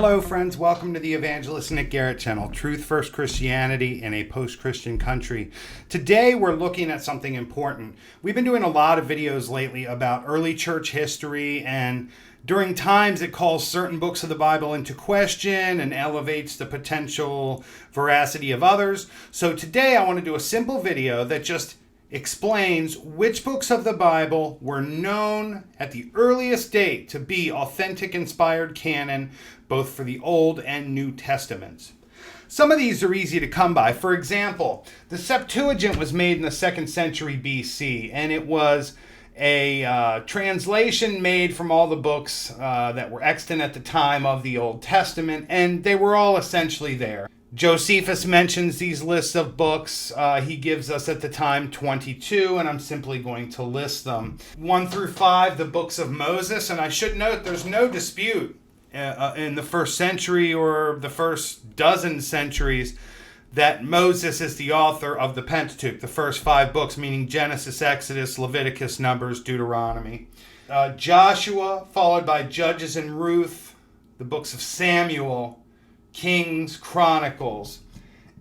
Hello friends, welcome to the Evangelist Nick Garrett channel, Truth First Christianity in a Post-Christian Country. Today we're looking at something important. We've been doing a lot of videos lately about early church history, and during times it calls certain books of the Bible into question and elevates the potential veracity of others. So today I want to do a simple video that just explains which books of the Bible were known at the earliest date to be authentic inspired canon, both for the Old and New Testaments. Some of these are easy to come by. For example, the Septuagint was made in the 2nd century BC, and it was a translation made from all the books that were extant at the time of the Old Testament, and they were all essentially there. Josephus mentions these lists of books. He gives us at the time 22, and I'm simply going to list them. 1 through 5, the books of Moses, and I should note there's no dispute in the 1st century or the first dozen centuries that Moses is the author of the Pentateuch, the first 5 books, meaning Genesis, Exodus, Leviticus, Numbers, Deuteronomy. Joshua, followed by Judges and Ruth, the books of Samuel, Kings, Chronicles,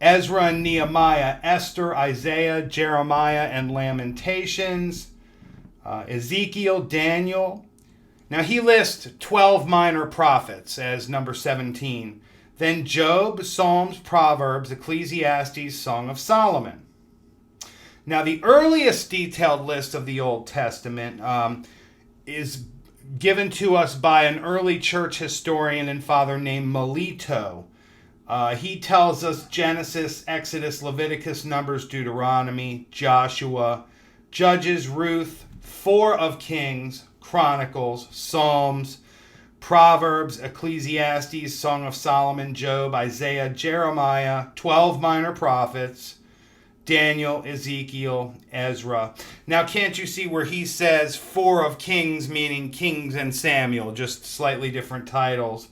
Ezra and Nehemiah, Esther, Isaiah, Jeremiah, and Lamentations, Ezekiel, Daniel. Now he lists 12 minor prophets as number 17. Then Job, Psalms, Proverbs, Ecclesiastes, Song of Solomon. Now the earliest detailed list of the Old Testament is given to us by an early church historian and father named Melito. He tells us Genesis, Exodus, Leviticus, Numbers, Deuteronomy, Joshua, Judges, Ruth, 4 of Kings, Chronicles, Psalms, Proverbs, Ecclesiastes, Song of Solomon, Job, Isaiah, Jeremiah, 12 minor prophets, Daniel, Ezekiel, Ezra. Now, can't you see where he says 4 of Kings, meaning Kings and Samuel, just slightly different titles.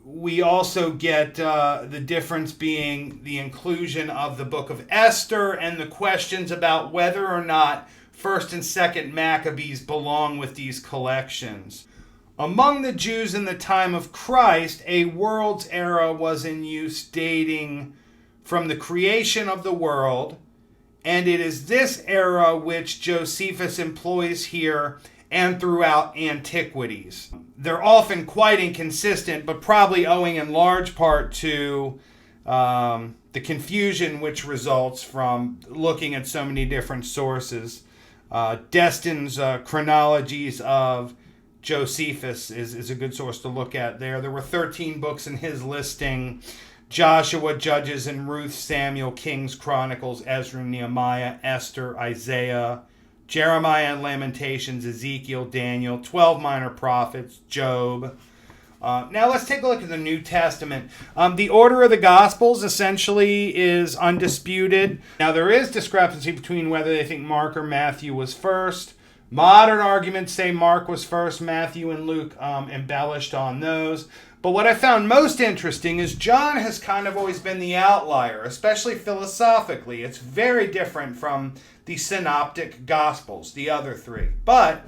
We also get the difference being the inclusion of the book of Esther and the questions about whether or not 1st and 2nd Maccabees belong with these collections. Among the Jews in the time of Christ, a world's era was in use dating from the creation of the world, and it is this era which Josephus employs here and throughout antiquities. They're often quite inconsistent, but probably owing in large part to the confusion which results from looking at so many different sources. Destin's chronologies of Josephus is a good source to look at there. There were 13 books in his listing: Joshua, Judges, and Ruth, Samuel, Kings, Chronicles, Ezra, Nehemiah, Esther, Isaiah, Jeremiah and Lamentations, Ezekiel, Daniel, 12 minor prophets, Job. Now let's take a look at the New Testament. The order of the Gospels essentially is undisputed. Now there is discrepancy between whether they think Mark or Matthew was first. Modern arguments say Mark was first, Matthew and Luke embellished on those. But what I found most interesting is John has kind of always been the outlier, especially philosophically. It's very different from the synoptic Gospels, the other 3. But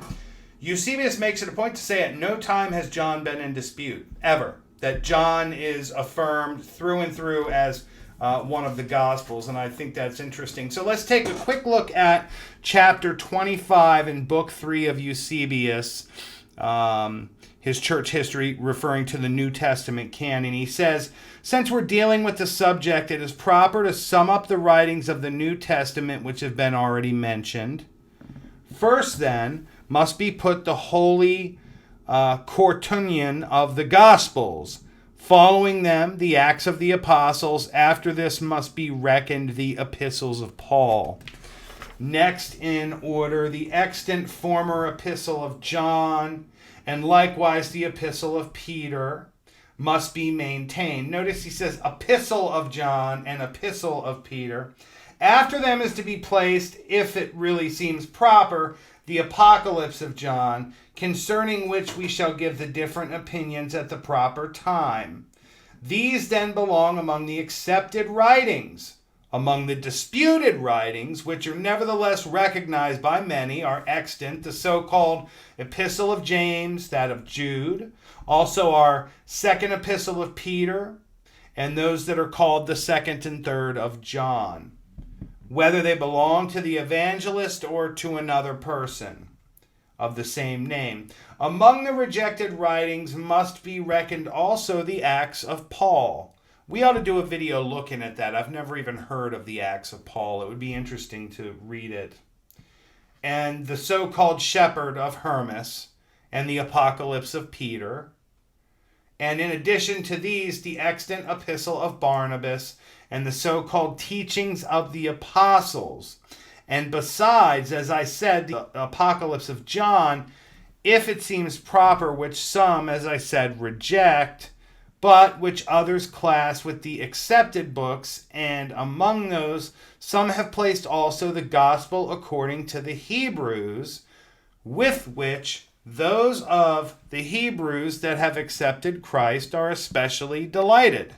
Eusebius makes it a point to say at no time has John been in dispute, ever. That John is affirmed through and through as one of the Gospels, and I think that's interesting. So let's take a quick look at chapter 25 in book 3 of Eusebius, his church history, referring to the New Testament canon. He says, since we're dealing with the subject, it is proper to sum up the writings of the New Testament which have been already mentioned. First, then, must be put the holy quaternion of the Gospels. Following them, the Acts of the Apostles. After this must be reckoned the epistles of Paul. Next in order, the extant former epistle of John, and likewise the epistle of Peter, must be maintained. Notice he says epistle of John and epistle of Peter. After them is to be placed, if it really seems proper, the Apocalypse of John, concerning which we shall give the different opinions at the proper time. These then belong among the accepted writings Among the disputed writings, which are nevertheless recognized by many, are extant the so-called Epistle of James, that of Jude, also our Second Epistle of Peter, and those that are called the Second and Third of John, whether they belong to the Evangelist or to another person of the same name. Among the rejected writings must be reckoned also the Acts of Paul. We ought to do a video looking at that. I've never even heard of the Acts of Paul. It would be interesting to read it. And the so-called Shepherd of Hermas and the Apocalypse of Peter. And in addition to these, the extant Epistle of Barnabas and the so-called Teachings of the Apostles. And besides, as I said, the Apocalypse of John, if it seems proper, which some, as I said, reject, but which others class with the accepted books, and among those some have placed also the Gospel according to the Hebrews, with which those of the Hebrews that have accepted Christ are especially delighted.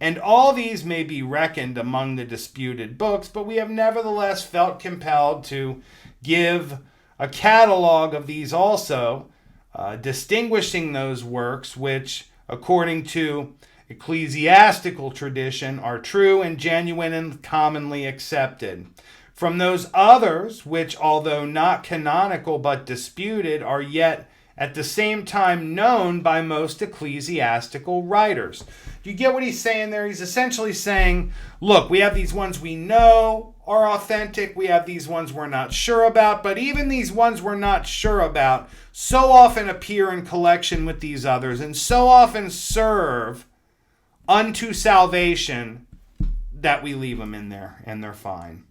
And all these may be reckoned among the disputed books, but we have nevertheless felt compelled to give a catalog of these also, distinguishing those works which, according to ecclesiastical tradition, are true and genuine and commonly accepted, from those others which, although not canonical but disputed, are yet at the same time known by most ecclesiastical writers. Do you get what he's saying there? He's essentially saying, look, we have these ones we know are authentic, we have these ones we're not sure about, but even these ones we're not sure about so often appear in collection with these others and so often serve unto salvation that we leave them in there and they're fine.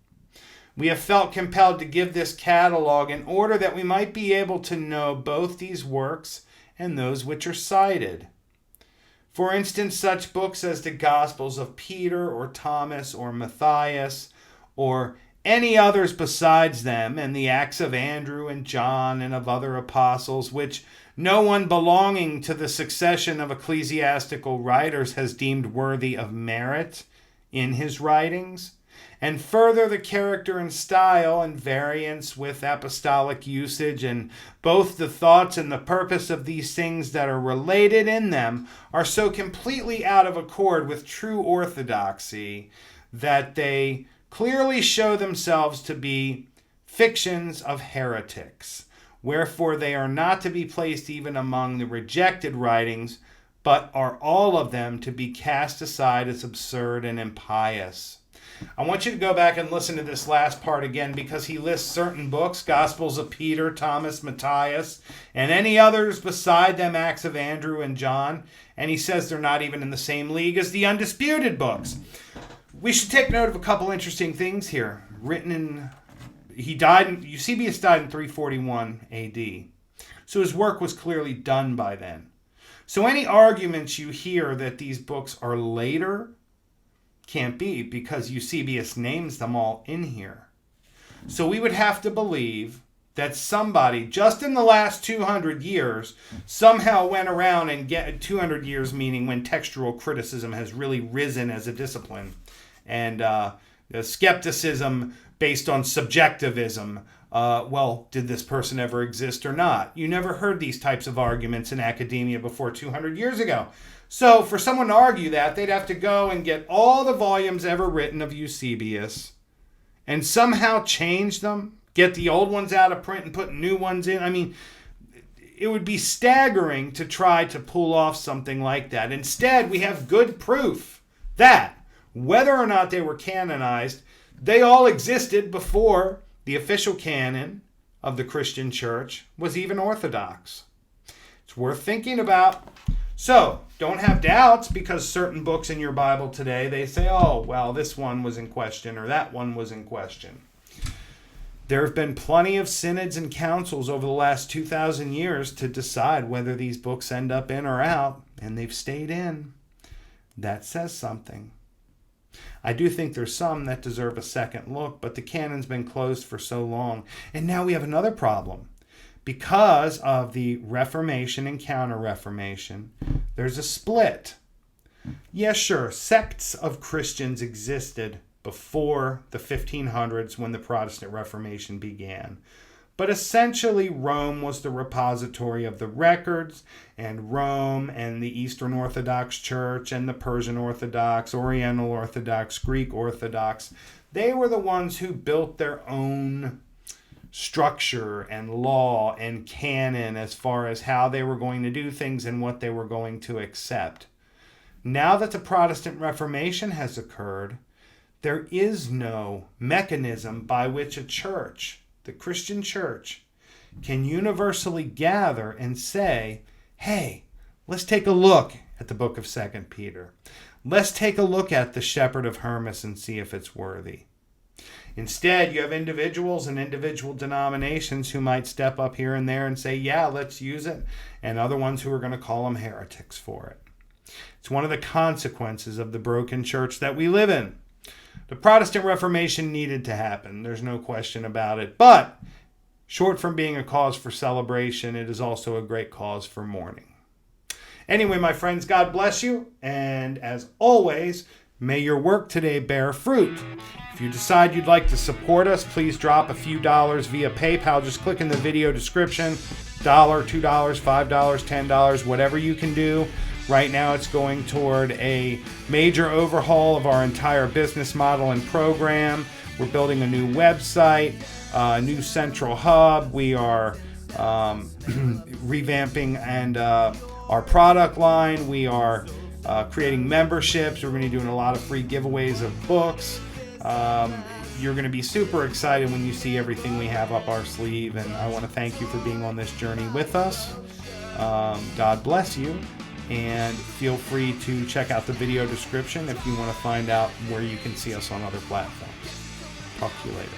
We have felt compelled to give this catalog in order that we might be able to know both these works and those which are cited. For instance, such books as the Gospels of Peter or Thomas or Matthias or any others besides them, and the Acts of Andrew and John and of other apostles, which no one belonging to the succession of ecclesiastical writers has deemed worthy of merit in his writings. And further, the character and style and variance with apostolic usage and both the thoughts and the purpose of these things that are related in them are so completely out of accord with true orthodoxy that they clearly show themselves to be fictions of heretics. Wherefore they are not to be placed even among the rejected writings, but are all of them to be cast aside as absurd and impious. I want you to go back and listen to this last part again, because he lists certain books, Gospels of Peter, Thomas, Matthias, and any others beside them, Acts of Andrew and John, and he says they're not even in the same league as the undisputed books. We should take note of a couple interesting things here. Eusebius died in 341 AD, so his work was clearly done by then. So any arguments you hear that these books are later can't be, because Eusebius names them all in here. So we would have to believe that somebody just in the last 200 years somehow went around and 200 years meaning when textual criticism has really risen as a discipline, and the skepticism based on subjectivism. Did this person ever exist or not? You never heard these types of arguments in academia before 200 years ago. So for someone to argue that, they'd have to go and get all the volumes ever written of Eusebius and somehow change them, get the old ones out of print and put new ones in. I mean, it would be staggering to try to pull off something like that. Instead, we have good proof that whether or not they were canonized, they all existed before the official canon of the Christian church was even orthodox. It's worth thinking about. So, don't have doubts because certain books in your Bible today, they say, oh, well, this one was in question or that one was in question. There have been plenty of synods and councils over the last 2,000 years to decide whether these books end up in or out, and they've stayed in. That says something. I do think there's some that deserve a second look, but the canon's been closed for so long. And now we have another problem. Because of the Reformation and Counter-Reformation, there's a split. Yeah, sure, sects of Christians existed before the 1500s when the Protestant Reformation began. But essentially, Rome was the repository of the records, and Rome and the Eastern Orthodox Church and the Persian Orthodox, Oriental Orthodox, Greek Orthodox, they were the ones who built their own structure and law and canon as far as how they were going to do things and what they were going to accept. Now that the Protestant Reformation has occurred, there is no mechanism by which a church, the Christian church, can universally gather and say, hey, let's take a look at the book of 2 Peter. Let's take a look at the Shepherd of Hermas and see if it's worthy. Instead, you have individuals and individual denominations who might step up here and there and say, yeah, let's use it, and other ones who are going to call them heretics for it. It's one of the consequences of the broken church that we live in. The Protestant Reformation needed to happen. There's no question about it. But short from being a cause for celebration, it is also a great cause for mourning. Anyway, my friends, God bless you. And as always, may your work today bear fruit. If you decide you'd like to support us, please drop a few dollars via PayPal. Just click in the video description. $1, $2, $5, $10, whatever you can do. Right now it's going toward a major overhaul of our entire business model and program. We're building a new website, a new central hub. We are revamping and our product line. We are creating memberships. We're going to be doing a lot of free giveaways of books. You're going to be super excited when you see everything we have up our sleeve, and I want to thank you for being on this journey with us. God bless you, and feel free to check out the video description if you want to find out where you can see us on other platforms. Talk to you later.